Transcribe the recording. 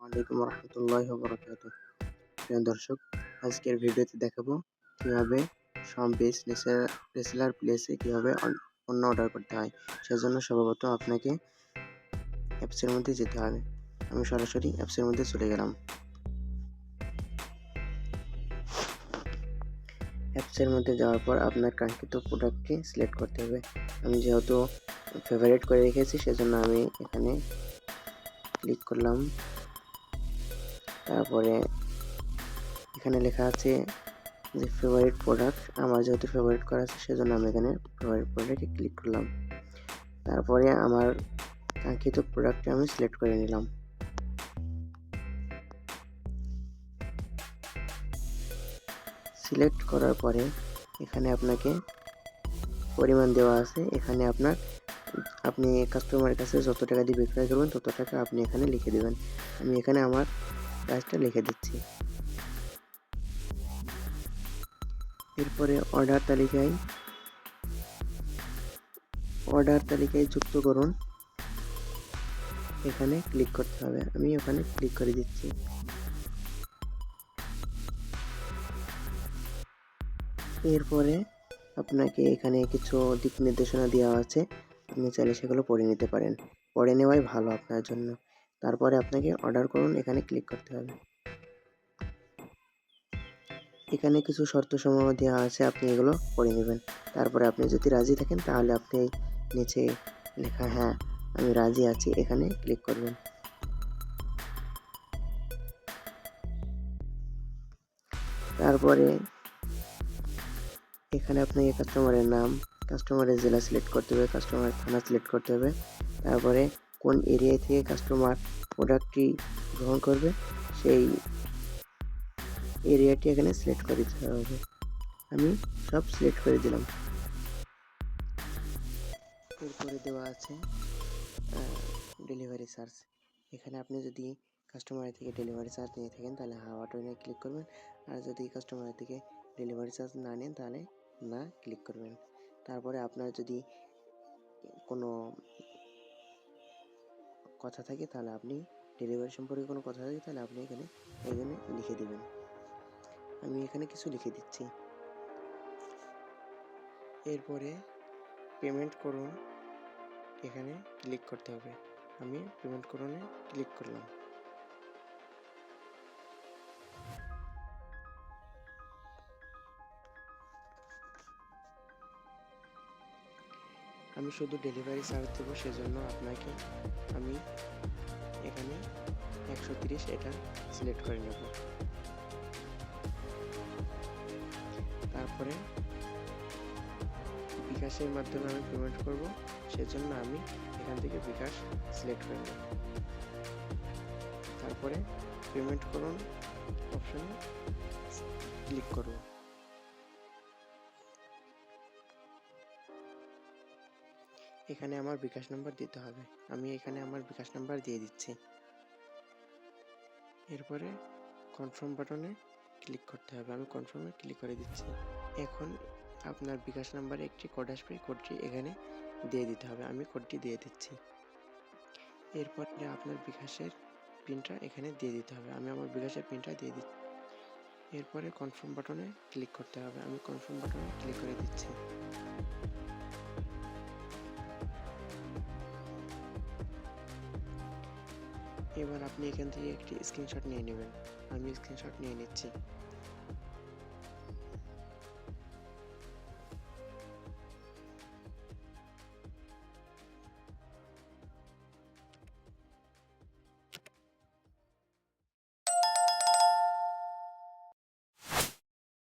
আলাইকুম রহমতুল্লাহি ওয়া বারাকাতুহু। প্রিয় দর্শক, আজকের ভিডিওতে দেখাবো কিভাবে শপ-বেস রেসেলার প্লেসে কিভাবে পণ্য অর্ডার করতে হয়। সেজন্য সর্বপ্রথম আপনাকে অ্যাপসের মধ্যে যেতে হবে। আমি সরাসরি অ্যাপসের মধ্যে চলে গেলাম। অ্যাপসের মধ্যে যাওয়ার পর আপনার কাঙ্ক্ষিত প্রোডাক্টটি সিলেক্ট করতে হবে। আমি যেহেতু ফেভারিট করে রেখেছি সেজন্য আমি এখানে ক্লিক করলাম। তারপরে এখানে লেখা আছে যে ফেভারিট প্রোডাক্ট, আমার যেহেতু ফেভারিট করা আছে সেজন্য আমি এখানে ফেভারিট প্রোডাক্টে ক্লিক করলাম। তারপরে আমার কাঙ্ক্ষিত প্রোডাক্টটি আমি সিলেক্ট করে নিলাম। সিলেক্ট করার পরে এখানে আপনাকে পরিমাণ দেওয়া আছে। এখানে আপনি কাস্টমারের কাছে যত টাকা দিয়ে বিক্রয় করবেন তত টাকা আপনি এখানে লিখে দেবেন। আমি এখানে আমার প্রাইসটা লিখে দিচ্ছি। এরপরে অর্ডার তালিকায় যুক্ত করুন, এখানে ক্লিক করতে হবে। আমি ওখানে ক্লিক করে দিচ্ছি। এরপরে আপনাকে এখানে কিছু দিক নির্দেশনা দেওয়া আছে, আপনি চাইলে সেগুলো পড়ে নিতে পারেন। পড়ে নেওয়াই ভালো আপনার জন্য। তারপরে আপনাকে অর্ডার করুন, এখানে ক্লিক করতে হবে। এখানে কিছু শর্তসমূহ দেওয়া আছে, আপনি এগুলো পড়ে নেবেন। তারপরে আপনি যদি রাজি থাকেন তাহলে আপনি নিচে লেখা হ্যাঁ আমি রাজি আছি এখানে ক্লিক করবেন। তারপরে এখানে আপনাকে কাস্টমারের নাম, কাস্টমারের জেলা সিলেক্ট করতে হবে, কাস্টমারের থানা সিলেক্ট করতে হবে। তারপরে কোন এরিয়া থেকে কাস্টমার প্রোডাক্টটি গ্রহণ করবে সেই এরিয়াটি এখানে সিলেক্ট করে দিতে হবে। আমি সব সিলেক্ট করে দিলাম। এরপরে দেওয়া আছে ডেলিভারি চার্জ। এখানে আপনি যদি কাস্টমারের থেকে ডেলিভারি চার্জ নিয়ে থাকেন তাহলে হ্যাঁ বাটনে ক্লিক করবেন, আর যদি কাস্টমারের থেকে ডেলিভারি চার্জ না নেন তাহলে না ক্লিক করবেন। তারপরে আপনার যদি কোনো কথা থাকে তাহলে আপনি ডেলিভারি সম্পর্কে কোনো কথা থাকে তাহলে আপনি এখানে লিখে দেবেন। আমি এখানে কিছু লিখে দিচ্ছি। এরপরে পেমেন্ট করুন, এখানে ক্লিক করতে হবে। আমি পেমেন্ট করুনে ক্লিক করলাম। আমি শুধু ডেলিভারি চার্জ দেবো, সেজন্য আমি এখানে 130 এটা সিলেক্ট করে নেব। তারপরে বিকাশের মাধ্যমে আমি পেমেন্ট করব, সেজন্য আমি এখান থেকে বিকাশ সিলেক্ট করে নেব। তারপরে পেমেন্ট করুন অপশনে ক্লিক করব। এখানে আমার বিকাশ নাম্বার দিতে হবে, আমি এখানে আমার বিকাশ নাম্বার দিয়ে দিচ্ছি। এরপরে কনফার্ম বাটনে ক্লিক করতে হবে, আমি কনফার্মে ক্লিক করে দিচ্ছি। এখন আপনার বিকাশ নাম্বারে একটি কোড আসবে, কোডটি এখানে দিয়ে দিতে হবে, আমি কোডটি দিয়ে দিচ্ছি। এরপরে আপনার বিকাশের পিনটা এখানে দিয়ে দিতে হবে, আমি আমার বিকাশের পিনটা দিয়ে দিচ্ছি। এরপরে কনফার্ম বাটনে ক্লিক করতে হবে, আমি কনফার্ম বাটনে ক্লিক করে দিচ্ছি। এবার আপনি এখান থেকে একটি স্ক্রিনশট নিয়ে নেবেন, আমি স্ক্রিনশট নিয়ে নিচ্ছি।